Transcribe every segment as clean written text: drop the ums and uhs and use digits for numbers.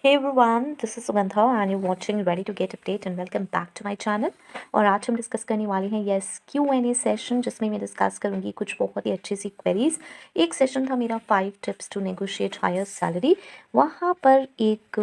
Hey everyone, this is Sugandha and you're watching Ready to Get Update and welcome back to my channel। और आज हम discuss करने वाले हैं Q&A session, जिसमें मैं डिस्कस करूंगी कुछ बहुत ही अच्छी सी क्वेरीज। एक सेशन था मेरा 5 tips to negotiate higher salary. वहाँ पर एक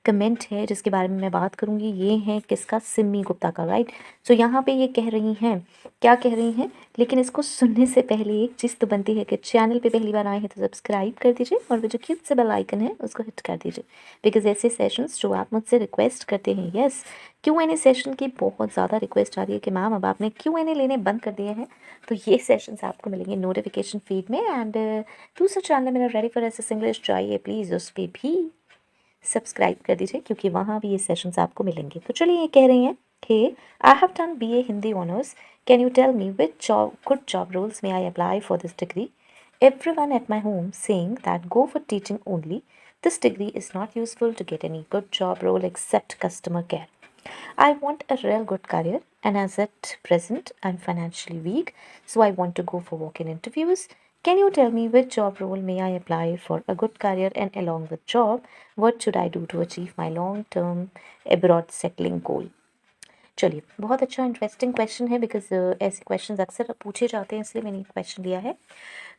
कमेंट है जिसके बारे में मैं बात करूंगी। ये है किसका? सिमी गुप्ता का, राइट। सो यहाँ पे ये कह रही हैं, क्या कह रही हैं, लेकिन इसको सुनने से पहले एक चीज़ तो बनती है कि चैनल पे पहली बार आए हैं तो सब्सक्राइब कर दीजिए और वो जो क्यूट से बेल आइकन है उसको हिट कर दीजिए, बिकॉज ऐसे सेशंस जो आप मुझसे रिक्वेस्ट करते हैं, यस, Q&A सेशन की बहुत ज़्यादा रिक्वेस्ट आ रही है कि मैम अब आपने Q&A लेने बंद कर दिए हैं, तो ये सेशंस आपको मिलेंगे नोटिफिकेशन फीड में। एंड दूसरा चैनल मेरा रेडी फॉर एसएस इंग्लिश, चाहिए प्लीज़ उस पर भी सब्सक्राइब कर दीजिए क्योंकि वहाँ भी ये सेशंस आपको मिलेंगे। तो चलिए, ये कह रही हैं कि I have done BA Hindi honours, can you tell me which good job roles may I apply for this degree? Everyone at my home saying that go for teaching only. This degree is not useful to get any good job role except customer care. I want a real good career, and as at present I'm financially weak, so I want to go for walk-in interviews. Can you tell me which job role may I apply for a good career, and along with job, what should I do to achieve my long-term abroad settling goal? चलिए, बहुत अच्छा interesting question है, because ऐसे questions अक्सर पूछे जाते हैं, इसलिए मैंने ये क्वेश्चन लिया है।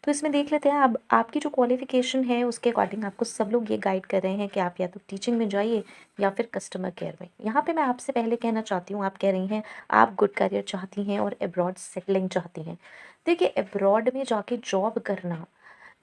तो इसमें देख लेते हैं। अब आपकी जो क्वालिफिकेशन है उसके अकॉर्डिंग आपको सब लोग ये गाइड कर रहे हैं कि आप या तो टीचिंग में जाइए या फिर कस्टमर केयर में। यहाँ पे मैं आपसे पहले कहना चाहती हूँ, आप कह रही हैं आप गुड करियर चाहती हैं और अब्रॉड सेटलिंग चाहती हैं। देखिए, अब्रॉड में जाके जॉब करना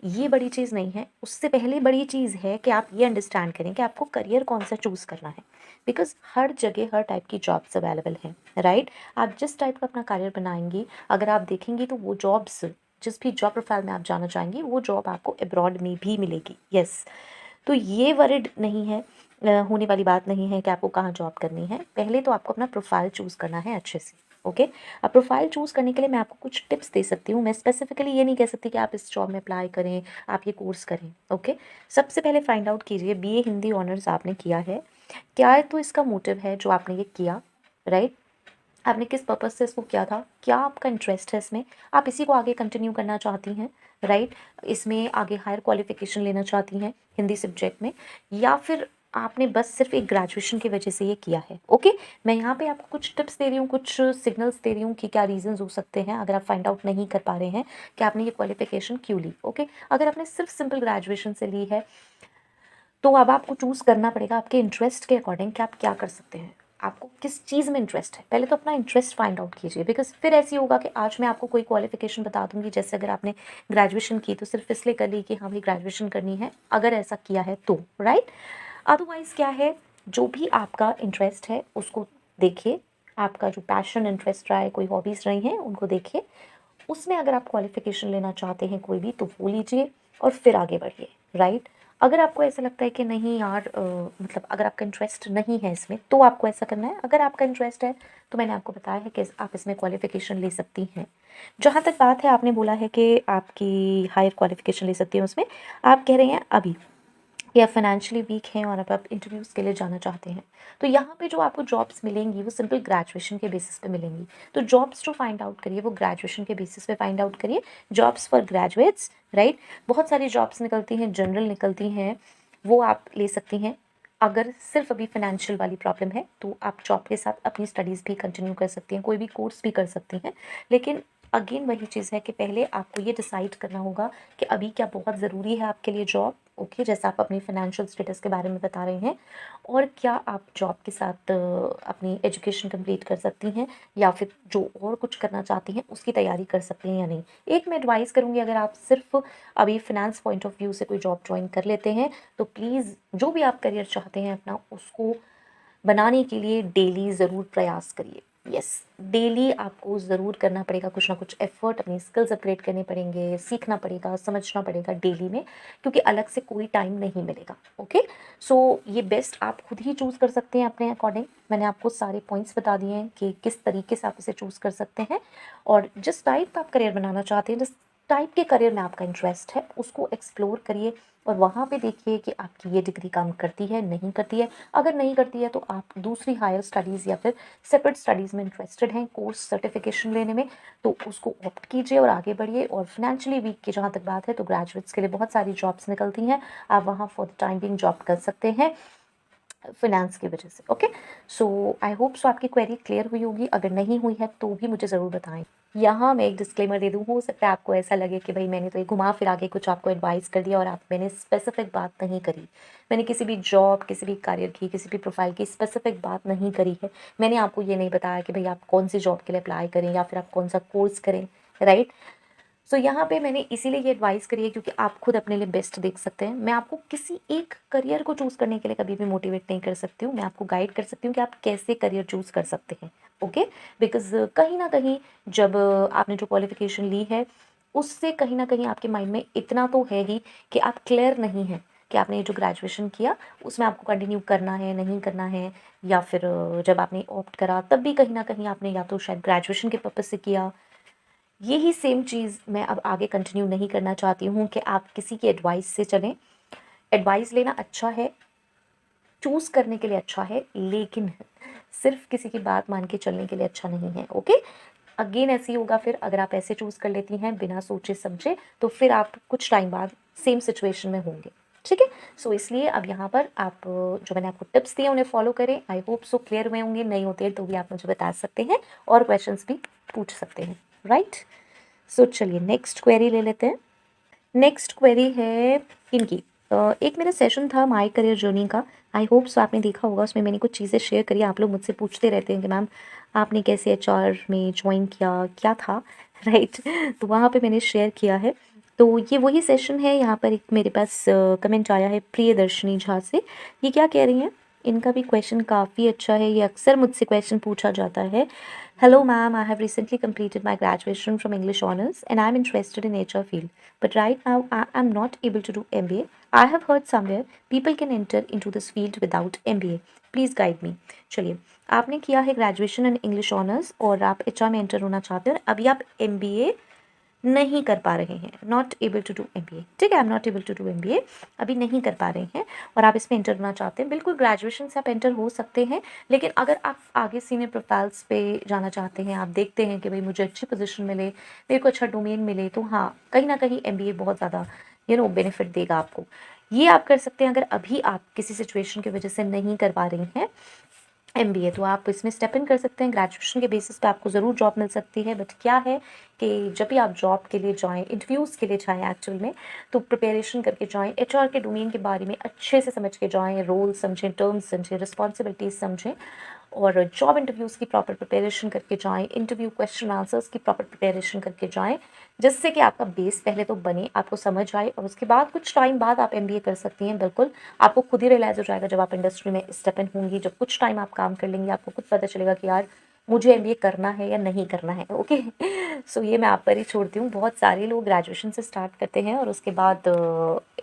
ये बड़ी चीज़ नहीं है, उससे पहले बड़ी चीज़ है कि आप ये अंडरस्टैंड करें कि आपको करियर कौन सा चूज़ करना है। बिकॉज हर जगह हर टाइप की जॉब्स अवेलेबल हैं, राइट। आप जिस टाइप का अपना करियर बनाएंगी, अगर आप देखेंगी तो वो जॉब्स, जिस भी जॉब प्रोफाइल में आप जाना चाहेंगी, वो जॉब आपको अब्रॉड में भी मिलेगी, यस। तो ये वरिड नहीं है, होने वाली बात नहीं है कि आपको कहाँ जॉब करनी है। पहले तो आपको अपना प्रोफाइल चूज़ करना है अच्छे से, ओके। अब प्रोफाइल चूज़ करने के लिए मैं आपको कुछ टिप्स दे सकती हूँ। मैं स्पेसिफिकली ये नहीं कह सकती कि आप इस जॉब में अप्लाई करें, आप ये कोर्स करें, ओके। सबसे पहले फाइंड आउट कीजिए, BA हिंदी ऑनर्स आपने किया है, क्या तो इसका मोटिव है जो आपने ये किया, राइट। आपने किस पर्पज़ से इसको किया था, क्या आपका इंटरेस्ट है इसमें, आप इसी को आगे कंटिन्यू करना चाहती हैं, राइट। इसमें आगे हायर क्वालिफिकेशन लेना चाहती हैं हिंदी सब्जेक्ट में, या फिर आपने बस सिर्फ एक ग्रेजुएशन की वजह से ये किया है, ओके। मैं यहाँ पे आपको कुछ टिप्स दे रही हूँ, कुछ सिग्नल्स दे रही हूँ कि क्या रीजंस हो सकते हैं अगर आप फाइंड आउट नहीं कर पा रहे हैं कि आपने ये क्वालिफिकेशन क्यों ली, ओके। अगर आपने सिर्फ सिंपल ग्रेजुएशन से ली है तो अब आपको चूज़ करना पड़ेगा आपके इंटरेस्ट के अकॉर्डिंग कि आप क्या कर सकते हैं, आपको किस चीज़ में इंटरेस्ट है। पहले तो अपना इंटरेस्ट फाइंड आउट कीजिए, बिकॉज फिर ऐसी होगा कि आज मैं आपको कोई क्वालिफिकेशन बता दूंगी, जैसे अगर आपने ग्रेजुएशन की तो सिर्फ इसलिए कर ली कि हाँ भाई ग्रेजुएशन करनी है, अगर ऐसा किया है तो, राइट। अदरवाइज़ क्या है, जो भी आपका इंटरेस्ट है उसको देखिए, आपका जो पैशन इंटरेस्ट रहा है, कोई हॉबीज़ रही हैं उनको देखिए, उसमें अगर आप क्वालिफिकेशन लेना चाहते हैं कोई भी तो वो लीजिए और फिर आगे बढ़िए, राइट। अगर आपको ऐसा लगता है कि नहीं यार, मतलब अगर आपका इंटरेस्ट नहीं है इसमें तो आपको ऐसा करना है। अगर आपका इंटरेस्ट है तो मैंने आपको बताया है कि आप इसमें क्वालिफिकेशन ले सकती हैं। जहाँ तक बात है, आपने बोला है कि आपकी हायर क्वालिफिकेशन ले सकती हैं उसमें, आप कह रहे हैं अभी या फाइनेंशियली वीक हैं और अब आप इंटरव्यूज़ के लिए जाना चाहते हैं, तो यहाँ पे जो आपको जॉब्स मिलेंगी वो सिंपल ग्रेजुएशन के बेसिस पे मिलेंगी। तो जॉब्स जो फाइंड आउट करिए वो ग्रेजुएशन के बेसिस पे फाइंड आउट करिए, जॉब्स फॉर ग्रेजुएट्स, राइट। बहुत सारी जॉब्स निकलती हैं, जनरल निकलती हैं, वो आप ले सकती हैं। अगर सिर्फ अभी फाइनेंशियल वाली प्रॉब्लम है तो आप जॉब के साथ अपनी स्टडीज़ भी कंटिन्यू कर सकती हैं, कोई भी कोर्स भी कर सकती हैं। लेकिन अगेन वही चीज़ है कि पहले आपको ये डिसाइड करना होगा कि अभी क्या बहुत ज़रूरी है आपके लिए जॉब, ओके, जैसा आप अपनी फाइनेंशियल स्टेटस के बारे में बता रहे हैं, और क्या आप जॉब के साथ अपनी एजुकेशन कंप्लीट कर सकती हैं या फिर जो और कुछ करना चाहती हैं उसकी तैयारी कर सकती हैं या नहीं। एक मैं एडवाइस करूँगी, अगर आप सिर्फ अभी फाइनेंस पॉइंट ऑफ व्यू से कोई जॉब ज्वाइन कर लेते हैं तो प्लीज़ जो भी आप करियर चाहते हैं अपना, उसको बनाने के लिए डेली ज़रूर प्रयास करिए। यस, डेली आपको ज़रूर करना पड़ेगा कुछ ना कुछ एफर्ट, अपनी स्किल्स अपग्रेड करने पड़ेंगे, सीखना पड़ेगा, समझना पड़ेगा डेली में, क्योंकि अलग से कोई टाइम नहीं मिलेगा, ओके। सो ये बेस्ट आप खुद ही चूज़ कर सकते हैं अपने अकॉर्डिंग। मैंने आपको सारे पॉइंट्स बता दिए हैं कि किस तरीके से आप इसे चूज़ कर सकते हैं, और जिस टाइप का आप करियर बनाना चाहते हैं, जिस टाइप के करियर में आपका इंटरेस्ट है उसको एक्सप्लोर करिए और वहाँ पे देखिए कि आपकी ये डिग्री काम करती है नहीं करती है। अगर नहीं करती है तो आप दूसरी हायर स्टडीज़ या फिर सेपरेट स्टडीज़ में इंटरेस्टेड हैं कोर्स सर्टिफिकेशन लेने में, तो उसको ऑप्ट कीजिए और आगे बढ़िए। और फिनेंशियली वीक की जहाँ तक बात है तो ग्रेजुएट्स के लिए बहुत सारी जॉब्स निकलती हैं, आप वहाँ for the time being job कर सकते हैं फिनेंस की वजह से। Okay, so I hope so आपकी क्वेरी क्लियर हुई होगी। अगर नहीं हुई है तो भी मुझे ज़रूर बताएं। यहाँ मैं एक डिस्क्लेमर दे दूँ, हो सकता है आपको ऐसा लगे कि भाई मैंने तो ये घुमा फिरा के कुछ आपको एडवाइस कर दिया और मैंने स्पेसिफिक बात नहीं करी। मैंने किसी भी जॉब, किसी भी करियर की, किसी भी प्रोफाइल की स्पेसिफिक बात नहीं करी है। मैंने आपको ये नहीं बताया कि भाई आप कौन सी जॉब के लिए अप्लाई करें या फिर आप कौन सा कोर्स करें, राइट। सो यहाँ पे मैंने इसीलिए ये एडवाइस करी है क्योंकि आप खुद अपने लिए बेस्ट देख सकते हैं। मैं आपको किसी एक करियर को चूज़ करने के लिए कभी भी मोटिवेट नहीं कर सकती हूँ, मैं आपको गाइड कर सकती हूँ कि आप कैसे करियर चूज़ कर सकते हैं। ओके, बिकॉज कहीं ना कहीं जब आपने जो क्वालिफिकेशन ली है उससे कहीं ना कहीं आपके माइंड में इतना तो है ही कि आप क्लियर नहीं हैं कि आपने जो ग्रेजुएशन किया उसमें आपको कंटिन्यू करना है नहीं करना है, या फिर जब आपने ऑप्ट करा तब भी कहीं ना कहीं आपने या तो शायद ग्रेजुएशन के पर्पज़ से किया। यही सेम चीज़ मैं अब आगे कंटिन्यू नहीं करना चाहती हूँ कि आप किसी की एडवाइस से चलें। एडवाइस लेना अच्छा है, चूज़ करने के लिए अच्छा है, लेकिन सिर्फ किसी की बात मान के चलने के लिए अच्छा नहीं है। ओके, अगेन ऐसे ही होगा फिर अगर आप ऐसे चूज़ कर लेती हैं बिना सोचे समझे तो फिर आप कुछ टाइम बाद सेम सिचुएशन में होंगे। ठीक है, सो इसलिए अब यहाँ पर आप जो मैंने आपको टिप्स दिए उन्हें फॉलो करें। आई होप सो क्लियर हुए होंगे, नहीं होते हैं तो भी आप मुझे बता सकते हैं और क्वेश्चंस भी पूछ सकते हैं, राइट। सो चलिए नेक्स्ट क्वेरी ले लेते हैं। नेक्स्ट क्वेरी है इनकी। एक मेरा सेशन था माई करियर जर्नी का, आई होप सो आपने देखा होगा, उसमें मैंने कुछ चीज़ें शेयर करी। आप लोग मुझसे पूछते रहते हैं कि मैम आपने कैसे एचआर में ज्वाइन किया, क्या था, राइट। तो वहाँ पे मैंने शेयर किया है। तो ये वही सेशन है। यहाँ पर एक मेरे पास कमेंट आया है प्रियदर्शनी झा से। ये क्या कह रही हैं, इनका भी क्वेश्चन काफ़ी अच्छा है, ये अक्सर मुझसे क्वेश्चन पूछा जाता है। Hello ma'am, I have recently completed my graduation from English Honours and I'm interested in HR field. But right now I am not able to do MBA. I have heard somewhere people can enter into this field without MBA. Please guide me. चलिए, आपने किया है graduation in English honours और आप HR में enter होना चाहते हो और अभी आप MBA नहीं कर पा रहे हैं, not able to do MBA। ठीक है, I am not able to do MBA, अभी नहीं कर पा रहे हैं और आप इसमें एंटर होना चाहते हैं। बिल्कुल ग्रेजुएशन से आप एंटर हो सकते हैं, लेकिन अगर आप आगे सीनियर प्रोफाइल्स पे जाना चाहते हैं, आप देखते हैं कि भाई मुझे अच्छी पोजीशन मिले, मेरे को अच्छा डोमेन मिले, तो हाँ कहीं ना कहीं MBA बहुत ज़्यादा बेनिफिट देगा आपको। ये आप कर सकते हैं अगर अभी आप किसी सिचुएशन की वजह से नहीं कर पा रही हैं MBA, तो आप इसमें स्टेप इन कर सकते हैं। ग्रेजुएशन के बेसिस पे आपको ज़रूर जॉब मिल सकती है, बट क्या है कि जब भी आप जॉब के लिए जाएं, इंटरव्यूज़ के लिए जाएं एक्चुअल में, तो प्रिपरेशन करके जाएं, HR के डोमेन के बारे में अच्छे से समझ के जाएं, रोल समझें, टर्म्स समझें, रिस्पॉन्सिबिलिटीज़ समझें और जॉब इंटरव्यूज़ की प्रॉपर प्रिपरेशन करके जाएं, इंटरव्यू क्वेश्चन आंसर्स की प्रॉपर प्रिपरेशन करके जाएं, जिससे कि आपका बेस पहले तो बने, आपको समझ आए और उसके बाद कुछ टाइम बाद आप MBA कर सकती हैं। बिल्कुल आपको खुद ही रियलाइज़ हो जाएगा जब आप इंडस्ट्री में स्टेप इन होंगी, जब कुछ टाइम आप काम कर लेंगे, आपको खुद पता चलेगा कि यार मुझे MBA करना है या नहीं करना है। ओके, सो ये मैं आप पर ही छोड़ती हूँ। बहुत सारे लोग ग्रेजुएशन से स्टार्ट करते हैं और उसके बाद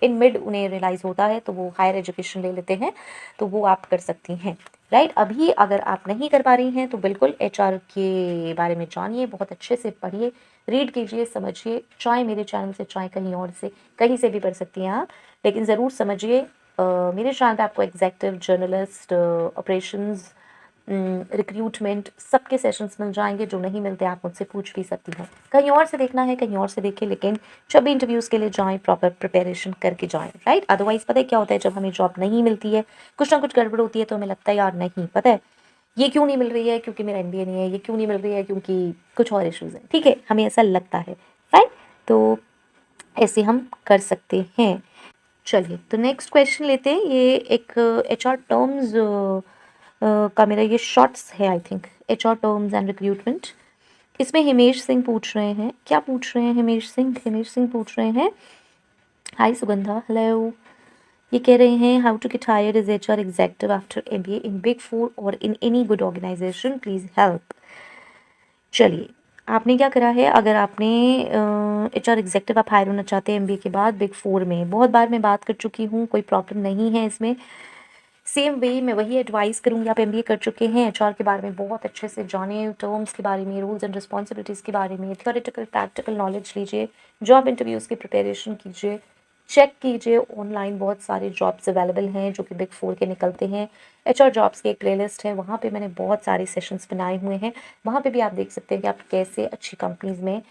इन मिड उन्हें रियलाइज़ होता है तो वो हायर एजुकेशन ले लेते हैं, तो वो आप कर सकती हैं, राइट। अभी अगर आप नहीं कर पा रही हैं तो बिल्कुल HR के बारे में जानिए, बहुत अच्छे से पढ़िए, रीड कीजिए, समझिए, चाहे मेरे चैनल से चाहे कहीं और से, कहीं से भी पढ़ सकती हैं आप, लेकिन ज़रूर समझिए। मेरे चैनल पे आपको एग्जेक्टिव, जर्नलिस्ट, ऑपरेशंस, रिक्रूटमेंट सबके सेशंस मिल जाएंगे। जो नहीं मिलते आप मुझसे पूछ भी सकती हैं। कहीं और से देखना है कहीं और से देखिए, लेकिन जब भी इंटरव्यूज़ के लिए जाएं प्रॉपर प्रिपरेशन करके जाएं, राइट। अदरवाइज़ पता है क्या होता है, जब हमें जॉब नहीं मिलती है, कुछ ना कुछ गड़बड़ होती है, तो हमें लगता है यार नहीं पता है ये क्यों नहीं मिल रही है, क्योंकि मेरा MBA नहीं है, ये क्यों नहीं मिल रही है क्योंकि कुछ और इश्यूज़ हैं। ठीक है, हमें ऐसा लगता है, फाइन, तो ऐसे हम कर सकते हैं। चलिए तो नेक्स्ट क्वेश्चन लेते हैं। ये एक HR टर्म्स का मेरा ये शॉर्ट्स है, I think HR terms and recruitment. इसमें हिमेश सिंह पूछ रहे हैं, क्या पूछ रहे हैं हिमेश सिंह? हिमेश सिंह पूछ रहे हैं, हाय सुगंधा, हेलो। ये कह रहे हैं how to get hired as HR executive after MBA in big 4 और in any good organisation, please help. चलिए, आपने क्या करा है, अगर आपने HR एग्जेक्टिव आप हायर होना चाहते हैं MBA के बाद बिग 4 में, बहुत बार मैं बात कर चुकी हूँ, कोई प्रॉब्लम नहीं है इसमें। सेम वे मैं वही एडवाइस करूँगी, आप एमबीए कर चुके हैं, एचआर के बारे में बहुत अच्छे से जानें, टर्म्स के बारे में, रूल्स एंड रिस्पॉन्सिबिलिटीज़ के बारे में, थ्योरेटिकल प्रैक्टिकल नॉलेज लीजिए, जॉब इंटरव्यूज़ की प्रिपरेशन कीजिए, चेक कीजिए ऑनलाइन बहुत सारे जॉब्स अवेलेबल हैं जो कि बिग 4 के निकलते हैं। एचआर जॉब्स की एक प्लेलिस्ट है, वहाँ पे मैंने बहुत सारे सेशंस बनाए हुए हैं, वहाँ पे भी आप देख सकते हैं कि आप कैसे अच्छी कंपनीज़ में,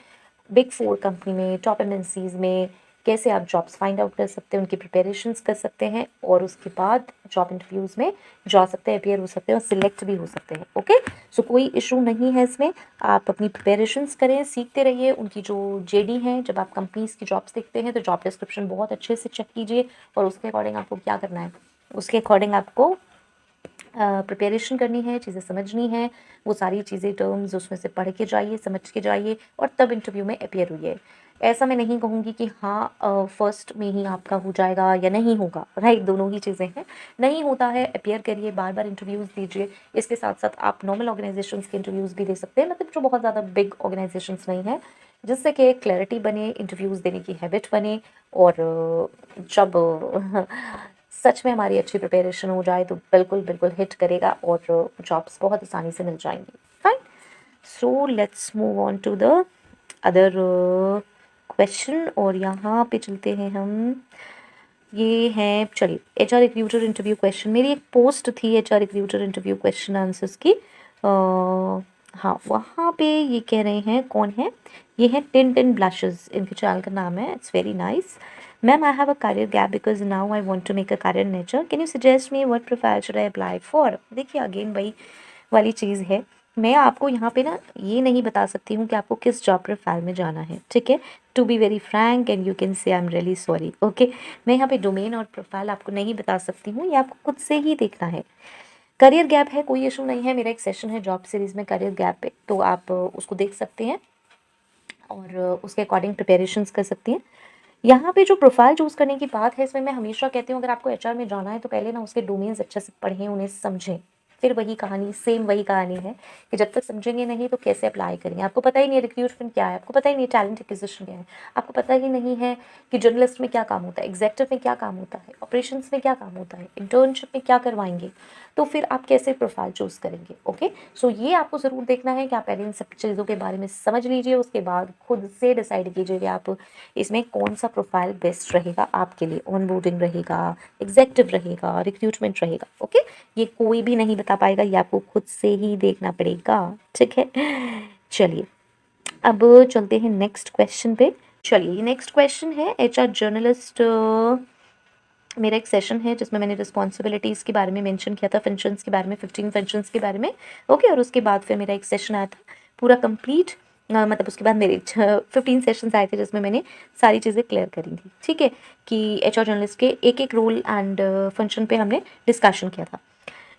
बिग 4 कंपनी में, टॉप एमएनसीज़ में कैसे आप जॉब्स फाइंड आउट कर सकते हैं, उनकी प्रिपरेशंस कर सकते हैं और उसके बाद जॉब इंटरव्यूज़ में जा सकते हैं, अपीयर हो सकते हैं और सिलेक्ट भी हो सकते हैं। ओके, सो कोई इशू नहीं है इसमें, आप अपनी प्रिपरेशंस करें, सीखते रहिए। उनकी जो जेडी हैं, जब आप कंपनीज़ की जॉब्स देखते हैं तो जॉब डिस्क्रिप्शन बहुत अच्छे से चेक कीजिए और उसके अकॉर्डिंग आपको क्या करना है, उसके अकॉर्डिंग आपको प्रिपरेशन करनी है, चीज़ें समझनी है, वो सारी चीज़ें टर्म्स उसमें से पढ़ के जाइए, समझ के जाइए और तब इंटरव्यू में अपीयर हुई। ऐसा मैं नहीं कहूँगी कि हाँ फर्स्ट में ही आपका हो जाएगा या नहीं होगा, राइट, दोनों ही चीज़ें हैं। नहीं होता है, अपीयर करिए, बार बार इंटरव्यूज़ दीजिए। इसके साथ साथ आप नॉर्मल ऑर्गेनाइजेशंस के इंटरव्यूज़ भी दे सकते हैं, मतलब जो बहुत ज़्यादा बिग ऑर्गेनाइजेशंस नहीं है, जिससे कि क्लैरिटी बने, इंटरव्यूज़ देने की हैबिट बने और जब सच में हमारी अच्छी प्रिपरेशन हो जाए तो बिल्कुल बिल्कुल हिट करेगा और जॉब्स बहुत आसानी से मिल जाएंगी। Fine, so let's move on to the other question और यहाँ पे चलते हैं हम। ये हैं, चलिए, एचआर रिक्रूटर इंटरव्यू क्वेश्चन, मेरी एक पोस्ट थी HR recruiter interview question answers की। हाँ, वहाँ पे ये कह रहे हैं, कौन है ये, है टिन टिन ब्लशेस, इनके चैनल का नाम है, it's very nice. Ma'am, I have a career gap because now I want to make a career in nature, can you suggest me what profile should I apply for. देखिए again वही वाली चीज़ है, मैं आपको यहाँ पे ना ये नहीं बता सकती हूँ कि आपको किस जॉब प्रोफाइल में जाना है, ठीक है, to be very frank and you can say I am really sorry. Okay, मैं यहाँ पे डोमेन और प्रोफाइल आपको नहीं बता सकती हूँ, ये आपको खुद से ही देखना है। करियर गैप है, कोई इशू नहीं है, मेरा एक सेशन है जॉब सीरीज़ में करियर गैप पे, तो आप उसको देख सकते हैं और उसके अकॉर्डिंग प्रिपरेशंस कर सकती हैं। यहाँ पे जो प्रोफाइल चूज़ करने की बात है, इसमें मैं हमेशा कहती हूँ अगर आपको एचआर में जाना है तो पहले ना उसके डोमेन्स अच्छे से पढ़ें, उन्हें समझें। फिर वही कहानी, सेम वही कहानी है कि जब तक समझेंगे नहीं तो कैसे अप्लाई करेंगे। आपको पता ही नहीं है रिक्रूटमेंट क्या है, आपको पता ही नहीं है टैलेंट एक्विजिशन क्या है, आपको पता ही नहीं है कि जर्नलिस्ट में क्या काम होता है, एग्जेक्टिव में क्या काम होता है, ऑपरेशंस में क्या काम होता है, इंटर्नशिप में क्या करवाएंगे, तो फिर आप कैसे प्रोफाइल चूज़ करेंगे। ओके, सो ये आपको ज़रूर देखना है कि आप पहले इन सब चीज़ों के बारे में समझ लीजिए, उसके बाद खुद से डिसाइड कीजिए कि आप इसमें कौन सा प्रोफाइल बेस्ट रहेगा आपके लिए, ऑनबोर्डिंग रहेगा, एग्जेक्टिव रहेगा, रिक्रूटमेंट रहेगा। ओके, ये कोई भी नहीं बता पाएगा, ये आपको खुद से ही देखना पड़ेगा, ठीक है। चलिए अब चलते हैं नेक्स्ट क्वेश्चन पे। चलिए, नेक्स्ट क्वेश्चन है एचआर जर्नलिस्ट, मेरा एक सेशन है जिसमें मैंने रिस्पॉन्सिबिलिटीज़ के बारे में मेंशन किया था, फंक्शंस के बारे में, 15 फंक्शंस के बारे में। ओके, और उसके बाद फिर मेरा एक सेशन आया था पूरा कंप्लीट, मतलब उसके बाद मेरे 15 सेशंस आए थे जिसमें मैंने सारी चीज़ें क्लियर करी थी, ठीक है, कि एचआर जर्नलिस्ट के एक एक रोल एंड फंक्शन पे हमने डिस्कशन किया था।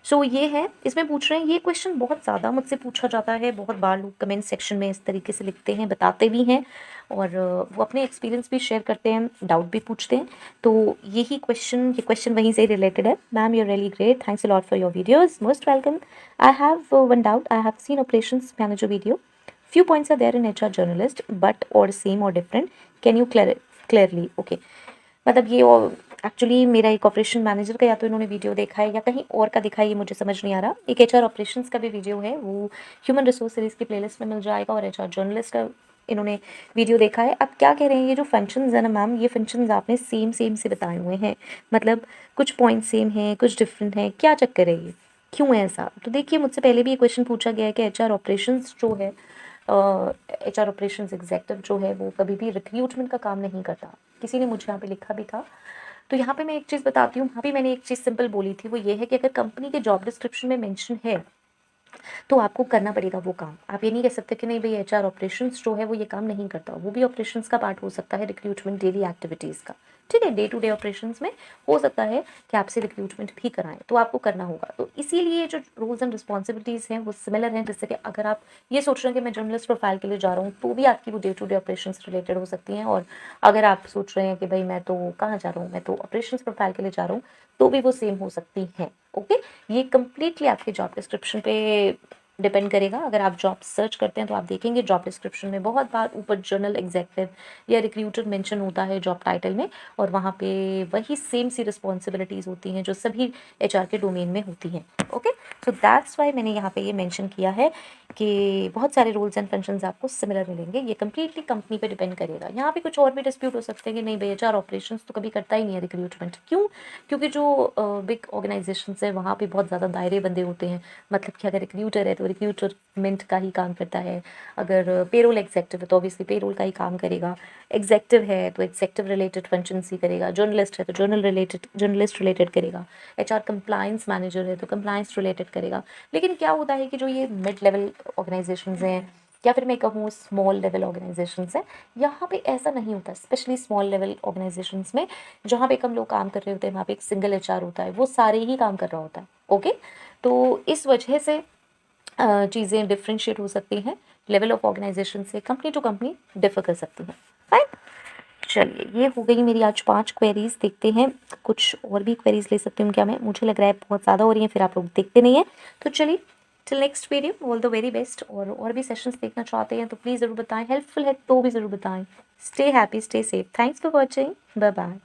सो ये है, इसमें पूछ रहे हैं, ये क्वेश्चन बहुत ज़्यादा मुझसे पूछा जाता है, बहुत बार लोग कमेंट सेक्शन में इस तरीके से लिखते हैं, बताते भी हैं और वो अपने एक्सपीरियंस भी शेयर करते हैं, डाउट भी पूछते हैं। तो यही क्वेश्चन, ये क्वेश्चन वहीं से रिलेटेड है। Ma'am, you're really great, thanks a lot for your videos, most welcome. I have one doubt, I have seen operations manager video, few points are there in HR journalist but or same or different, can you clearly। okay, मतलब ये actually मेरा एक operation manager का या तो इन्होंने video देखा है या कहीं और का दिखा है, ये मुझे समझ नहीं आ रहा। एक एचआर ऑपरेशंस का भी वीडियो है, वो ह्यूमन रिसोर्स सीरीज़ की प्लेलिस्ट में मिल जाएगा और एचआर जर्नलिस्ट का इन्होंने वीडियो देखा है। अब क्या कह रहे हैं, ये जो फंक्शंस है ना मैम, ये फंक्शंस आपने सेम सेम से बताए हुए हैं, मतलब कुछ पॉइंट सेम हैं, कुछ डिफरेंट हैं, क्या चक्कर है ये, क्यों है ऐसा। तो देखिए, मुझसे पहले भी ये क्वेश्चन पूछा गया है कि एचआर ऑपरेशंस जो है, एचआर ऑपरेशंस एग्जेक्टिव जो है वो कभी भी रिक्रूटमेंट का काम नहीं करता। किसी ने मुझे यहाँ पे लिखा भी था, तो यहाँ पे मैं एक चीज़ बताती हूँ, यहाँ पे मैंने एक चीज़ सिंपल बोली थी, वो ये है कि अगर कंपनी के जॉब डिस्क्रिप्शन में मेंशन है तो आपको करना पड़ेगा वो काम। आप ये नहीं कह सकते कि नहीं भाई एचआर ऑपरेशंस जो है वो ये काम नहीं करता, वो भी ऑपरेशंस का पार्ट हो सकता है, रिक्रूटमेंट डेली एक्टिविटीज़ का, ठीक है, डे टू डे ऑपरेशंस में हो सकता है कि आपसे रिक्रूटमेंट भी कराएं, तो आपको करना होगा। तो इसीलिए जो रूल्स एंड रिस्पॉन्सिबिलिटीज़ हैं वो सिमिलर हैं, जिससे कि अगर आप ये सोच रहे हैं कि मैं जर्नलिस्ट प्रोफाइल के लिए जा रहा हूँ तो भी आपकी वो day to day operations related हो सकती हैं, और अगर आप सोच रहे हैं कि भाई मैं तो कहाँ जा रहा हूँ, मैं तो ऑपरेशंस प्रोफाइल के लिए जा रहा हूँ, तो भी वो सेम हो सकती हैं। ओके, ये कम्प्लीटली आपके जॉब डिस्क्रिप्शन पे डिपेंड करेगा। अगर आप जॉब सर्च करते हैं तो आप देखेंगे जॉब डिस्क्रिप्शन में बहुत बार ऊपर जनरल एग्जीक्यूटिव या रिक्रूटर मेंशन होता है जॉब टाइटल में, और वहाँ पे वही सेम सी रिस्पॉन्सिबिलिटीज़ होती हैं जो सभी एचआर के डोमेन में होती हैं। ओके, सो दैट्स वाई मैंने यहाँ पे ये मेंशन किया है कि बहुत सारे रूल्स एंड फंक्शंस आपको सिमिलर मिलेंगे। ये कम्प्लीटली कंपनी पे डिपेंड करेगा। यहाँ पे कुछ और भी डिस्प्यूट हो सकते हैं कि नहीं भाई एचआर ऑपरेशंस तो कभी करता ही नहीं है रिक्रूटमेंट। क्यों? क्योंकि जो बिग ऑर्गेनाइजेशंस है वहाँ पे बहुत ज़्यादा दायरे बंदे होते हैं। मतलब कि अगर रिक्रूटर है तो रिक्रूटमेंट का ही काम करता है, अगर पेरोल एग्जेक्टिव है तो ऑब्वियसली पेरोल का ही काम करेगा, एग्जेक्टिव है तो एग्जेक्टिव रिलेटेड फंक्शंस ही करेगा, जर्नलिस्ट है तो जर्नलिस्ट रिलेटेड करेगा, एचआर कंप्लायंस मैनेजर है तो कंप्लायंस रिलेटेड करेगा। लेकिन क्या होता है कि जो ये मिड लेवल ऑर्गेनाइजेशंस हैं या फिर मैं कहूँ स्मॉल लेवल ऑर्गेनाइजेशंस हैं, यहाँ पे ऐसा नहीं होता। स्पेशली स्मॉल लेवल ऑर्गेनाइजेशंस में जहाँ पे कम लोग काम कर रहे होते हैं वहाँ पे एक सिंगल एचआर होता है, वो सारे ही काम कर रहा होता है। ओके, तो इस वजह से चीज़ें डिफ्रेंशिएट हो सकती हैं, लेवल ऑफ ऑर्गेनाइजेशन से कंपनी टू कंपनी डिफर कर सकती हैं। फाइन, चलिए ये हो गई मेरी आज 5 क्वेरीज। देखते हैं कुछ और भी क्वेरीज ले सकती हूँ क्या मैं, मुझे लग रहा है बहुत ज़्यादा हो रही हैं, फिर आप लोग देखते नहीं हैं। तो चलिए till next video, all the very best. और भी सेशंस देखना चाहते हैं तो प्लीज़ ज़रूर बताएं, हेल्पफुल है तो भी ज़रूर बताएं। Stay happy, stay safe, thanks for watching, bye bye.